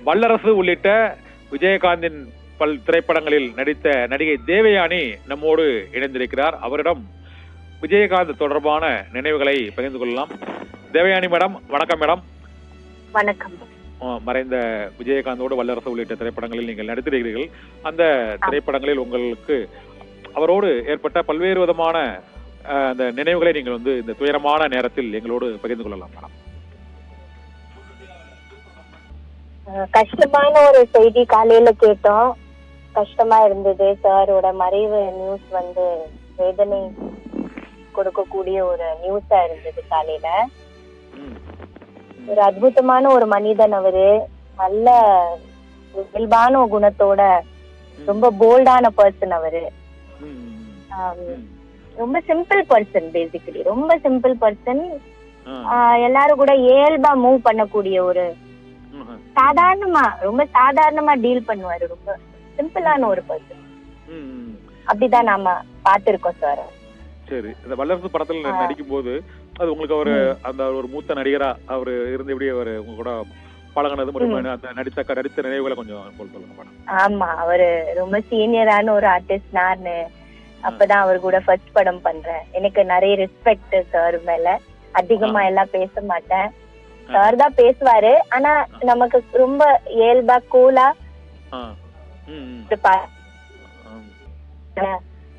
வல்லரசு உள்ளிட்ட விஜயகாந்தின் பல் திரைப்படங்களில் நடித்த நடிகை தேவயானி நம்மோடு இணைந்திருக்கிறார். அவரிடம் விஜயகாந்த் தொடர்பான நினைவுகளை பகிர்ந்து கொள்ளலாம். தேவயானி மேடம், வணக்கம் மேடம். வணக்கம். மறைந்த விஜயகாந்தோடு வல்லரசு உள்ளிட்ட திரைப்படங்களில் நீங்கள் நடித்திருக்கிறீர்கள். அந்த திரைப்படங்களில் உங்களுக்கு அவரோடு ஏற்பட்ட பல்வேறு விதமான அந்த நினைவுகளை நீங்கள் இந்த துயரமான நேரத்தில் எங்களோடு பகிர்ந்து கொள்ளலாம் மேடம். கஷ்டமான ஒரு செய்தி காலையில கேட்டோம். கஷ்டமா இருந்தது. சாரோட மறைவு நியூஸ் வேதனை கொடுக்கக்கூடிய ஒரு நியூஸா இருந்தது காலையில. ஒரு அற்புதமான ஒரு மனிதன் அவரு. நல்ல இயல்பான குணத்தோட ரொம்ப போல்டான பர்சன் அவரு. ரொம்ப சிம்பிள் பர்சன், பேசிக்கலி ரொம்ப சிம்பிள் பர்சன். எல்லாரும் கூட இயல்பா மூவ் பண்ணக்கூடிய ஒரு ரொம்ப சாதாரணமா டீல் பண்ணுவாரு. ரொம்ப சிம்பிளான ஒரு பர்சன். அப்படிதான் நாம பாத்திருக்கோம் சார். சரி, இந்த வல்லரசு படத்துல நடிக்கும் போது அது உங்களுக்கு அவரு அந்த ஒரு மூத்த நடிகரா அவரு இருந்து எப்படி அவரு உங்க கூட பழகினது மற்றும் அந்த நடித்த நினைவுகளை கொஞ்சம் சொல்லுங்க மேடம். ஆமா, அவரு ரொம்ப சீனியரான ஒரு ஆர்டிஸ்ட். நானு அப்பதான் அவர் கூட ஃபர்ஸ்ட் படம் பண்றேன். எனக்கு நிறைய ரெஸ்பெக்ட் சார் மேல. அதிகமா எல்லாம் பேச மாட்டேன். சார் தான் பேசுவாரு. ஆனா நமக்கு ரொம்ப இயல்பா கூலா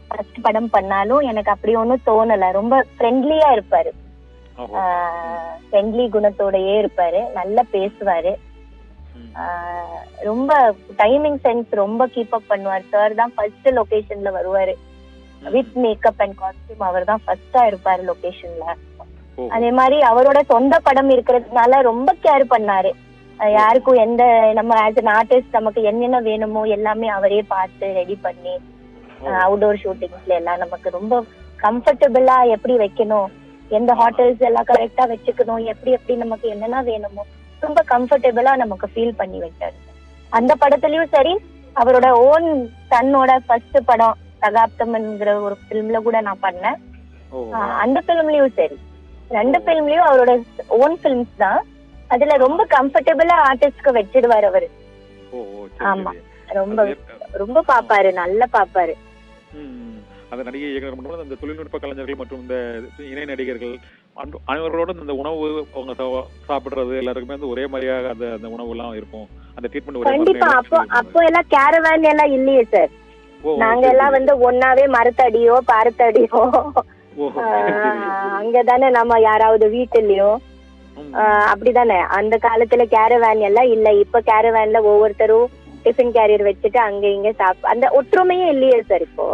ஃபர்ஸ்ட் படம் பண்ணாலும் எனக்கு அப்படி ஒண்ணும் தோணல. ரொம்ப ஃப்ரெண்ட்லியா இருப்பாரு. ஃப்ரெண்ட்லி குணத்தோடயே இருப்பாரு. நல்லா பேசுவாரு. ரொம்ப டைமிங் சென்ஸ் ரொம்ப கீப் அப் பண்ணுவார். சார் தான் ஃபர்ஸ்ட் லொகேஷன்ல வருவாரு. வித் மேக்கப் அண்ட் காஸ்டியூம் அவர் தான் ஃபர்ஸ்டா இருப்பாரு லொகேஷன்ல. அதே மாதிரி அவரோட சொந்த படம் இருக்கிறதுனால ரொம்ப கேர் பண்ணாரு. யாருக்கும் எந்த நம்ம ஆஸ் அன் ஆர்டிஸ்ட் நமக்கு என்னென்ன வேணுமோ எல்லாமே அவரே பார்த்து ரெடி பண்ணி அவுட்டோர் ஷூட்டிங்ஸ்ல எல்லாம் நமக்கு ரொம்ப கம்ஃபர்டபுளா எப்படி வைக்கணும், எந்த ஹோட்டல்ஸ் எல்லாம் கரெக்டா வச்சுக்கணும், எப்படி நமக்கு என்னென்ன வேணுமோ ரொம்ப கம்ஃபர்டபுளா நமக்கு ஃபீல் பண்ணி வச்சாரு. அந்த படத்துலயும் சரி, அவரோட ஓன் சன்னோட ஃபர்ஸ்ட் படம் சகாப்தம்ங்கிற ஒரு பிலிம்ல கூட நான் பண்ணேன். அந்த பிலிம்லயும் சரி, ரெண்டு பிலிம்லயும் அவரோட ஓன் பிலிம்ஸ் தான். அதுல ரொம்ப கம்ஃபர்டபுளா ஆர்டிஸ்ட்க்கு வச்சிடுவாரு அவரு. ஆமா, ரொம்ப ரொம்ப பாப்பாரு, நல்லா பாப்பாரு. அந்த நடிகை இயக்குனர் மட்டும் அந்த தொழில்நுட்ப கலைஞர்கள் மற்றும் இந்த இணை நடிகர்கள் அனைவர்களோட இந்த உணவு அவங்க சாப்பிடுறது எல்லாருக்குமே ஒரே மாதிரியாக அந்த உணவு எல்லாம் இருக்கும். அந்த ட்ரீட்மெண்ட் கண்டிப்பா. அப்போ எல்லாம் கேரவான் எல்லாம் இல்லையே சார். நாங்க எல்லாம் ஒன்னாவே மரத்தடியோ பாரத்தடியோ அங்கதானே நம்ம யாராவது வீட்டுலயோ அப்படிதானே. அந்த காலத்துல கேரவேன் எல்லாம் இல்ல. இப்ப கேரவேன்ல ஒவ்வொருத்தரும் டிஃபன் கேரியர் வச்சுட்டு அங்க இங்க அந்த ஒற்றுமையே இல்லையே சார் இப்போ.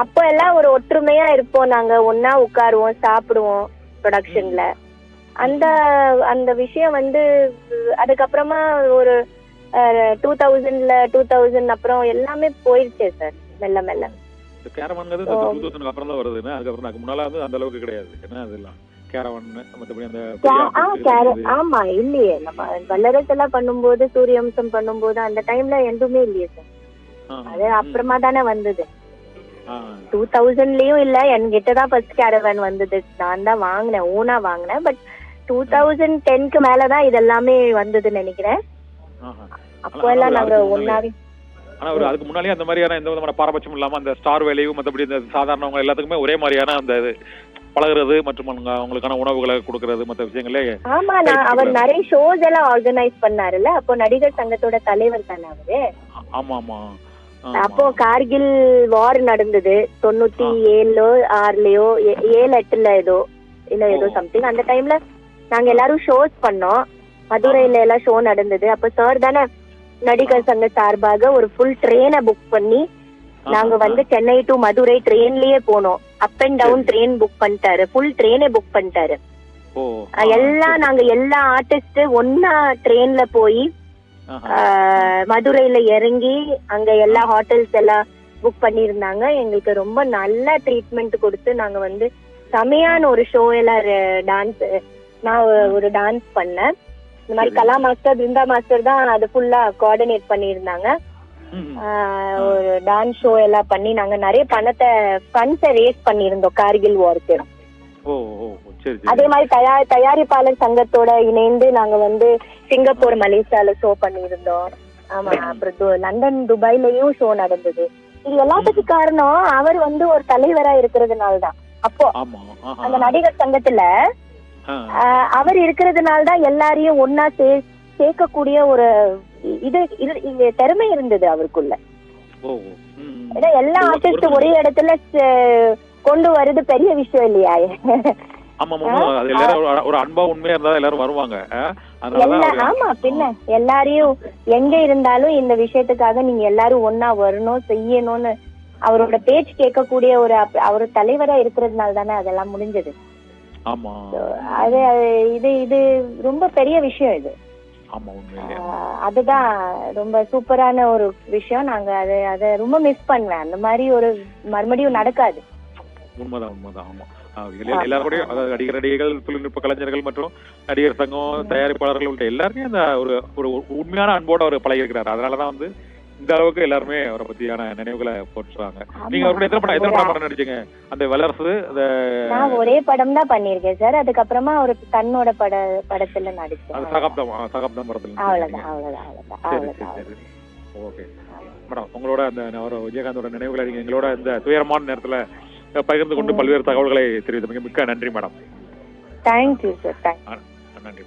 அப்ப எல்லாம் ஒரு ஒற்றுமையா இருப்போம். நாங்க ஒன்னா உட்காருவோம், சாப்பிடுவோம் ப்ரொடக்ஷன்ல. அந்த அந்த விஷயம் அதுக்கப்புறமா ஒரு 2000 அப்புறம் எல்லாமே போயிருச்சே சார், மெல்ல மெல்ல. ஆமா, இல்லையே. நம்ம வல்லரசு எல்லாம் பண்ணும்போது, சூரியவம்சம் பண்ணும்போது அந்த டைம்ல எதுவுமே இல்லையே சார். அது அப்புறமா தானே வந்தது. 2000லயும் இல்ல, என்கிட்டதான் ஃபர்ஸ்ட் கேரவான் வந்தது. நான் தான் வாங்கினேன், ஓனா வாங்கினேன். பட் 2010க்கு மேலதான் இதெல்லாமே வந்ததுன்னு நினைக்கிறேன். அப்போ எல்லாம் நாங்க ஒன்னாவே. ஆனா அதுக்கு முன்னாலே அந்த மாதிரியான எந்த விதமான பாரபட்சம் இல்லாம அந்த ஸ்டார் வேலையும் மற்றபடி இந்த சாதாரணவங்க எல்லாத்துக்குமே ஒரே மாதிரியான அந்த பழகுறது மற்றும் அவங்களுக்கான உணவுகளை கொடுக்கறது மற்ற விஷயங்களே. ஆமா, அவர் நிறைய ஷோஸ் எல்லாம் ஆர்கனைஸ் பண்ணாருல்ல. அப்போ நடிகர் சங்கத்தோட தலைவர் தானே அவரு. ஆமா ஆமா. அப்போ கார்கில் வார் நடந்தது 97லோ 6லயோ 7-8ல ஏதோ சம்திங். அந்த டைம்ல நாங்க எல்லாரும் ஷோஸ் பண்ணோம். மதுரையில எல்லாம் ஷோ நடந்தது. அப்ப சார் தானே நடிகர் சங்க சார்பாக ஒரு ஃபுல் ட்ரெயினை புக் பண்ணி நாங்க சென்னை டு மதுரை ட்ரெயின்லயே போனோம். Up and down train book பண்ணிட்டாரு. ஃபுல் ட்ரெயினே புக் பண்ணிட்டாரு. எல்லாம் நாங்க எல்லா ஆர்டிஸ்ட் ஒன்னா ட்ரெயின்ல போய் மதுரையில இறங்கி அங்க எல்லா ஹோட்டல்ஸ் எல்லாம் புக் பண்ணிருந்தாங்க. எங்களுக்கு ரொம்ப நல்ல ட்ரீட்மெண்ட் கொடுத்து நாங்க செமையான ஒரு ஷோ எல்லாம் டான்ஸ், நான் ஒரு டான்ஸ் பண்ணேன். இந்த மாதிரி கலா மாஸ்டர், பிருந்தா மாஸ்டர் தான் அது ஃபுல்லா கோஆர்டினேட் பண்ணியிருந்தாங்க. ஒரு டான்ஸ் ஷோ எல்லாம் பண்ணி நாங்க நிறைய பணத்தை ஃபண்ட்ஸை ரேஸ் பண்ணியிருந்தோம் கார்கில் வார்க்கு. சரி அதே சரி மாதிரி தயாரிப்பாளர் சங்கத்தோட இணைந்து நாங்க வந்து சிங்கப்பூர் மலேசியால ஷோ பண்ணியிருந்தோம். ஆமா, அப்புறம் லண்டன் துபாய்லயும் ஷோ நடந்தது. இது எல்லாத்துக்கும் காரணம் அவர் வந்து ஒரு தலைவரா இருக்கிறதுனாலதான். அப்போ ஆமா அந்த நடிகர் சங்கத்துல அவர் இருக்கிறதுனாலதான் எல்லாரையும் ஒன்னா சேர்க்கக்கூடிய ஒரு இது திறமை இருந்தது அவருக்குள்ள. ஏன்னா எல்லா ஆர்டிஸ்டும் ஒரே இடத்துல கொண்டு வருது பெரிய விஷயம் இல்லையா? ஒரு அன்பா உண்மையா இருந்தா எல்லாரும் வருவாங்க. ஆமா, பின்ன எல்லாரையும் எங்க இருந்தாலும் இந்த விஷயத்துக்காக நீங்க எல்லாரும் ஒன்னா வரணும் செய்யணும்னு அவரோட பேச்சு கேட்கக்கூடிய அவர் தலைவரா இருக்கிறதுனால தானே அதெல்லாம் முடிஞ்சது. அது இது ரொம்ப பெரிய விஷயம் இது. அதுதான் ரொம்ப சூப்பரான ஒரு விஷயம். நாங்க அதை ரொம்ப மிஸ் பண்ணுவேன். அந்த மாதிரி ஒரு மறுபடியும் நடக்காது. உண்மைதான். ஆமா, எல்லாருடைய நடிகர்கள், தொழில்நுட்ப கலைஞர்கள் மற்றும் நடிகர் சங்கம், தயாரிப்பாளர்கள் உள்ள எல்லாருமே அந்த ஒரு உண்மையான அன்போட அவர் பழகி இருக்கிறார். அதனாலதான் வந்து இந்த அளவுக்கு எல்லாருமே அவரை பத்தியான நினைவுகளை போட்டுறாங்க. நீங்க அவருடைய எத்தனை படம் நடிச்சீங்க? அந்த வல்லரசு நான் ஒரே படம் தான் பண்ணிருக்கேன் சார். அதுக்கப்புறமா ஒரு தன்னோட படத்துல நடிச்சேன். சகாப்தம் படத்துல. அவ்வளவுதான். ஓகே மேடம், உங்களோட அந்த விஜயகாந்தோட நினைவுகளை நீங்க எங்களோட இந்த துயரமான நேரத்துல பகிர்ந்து கொண்டு பல்வேறு தகவல்களை தெரிவித்தமைக்கு மிக்க நன்றி மேடம். Thank you sir. நன்றி.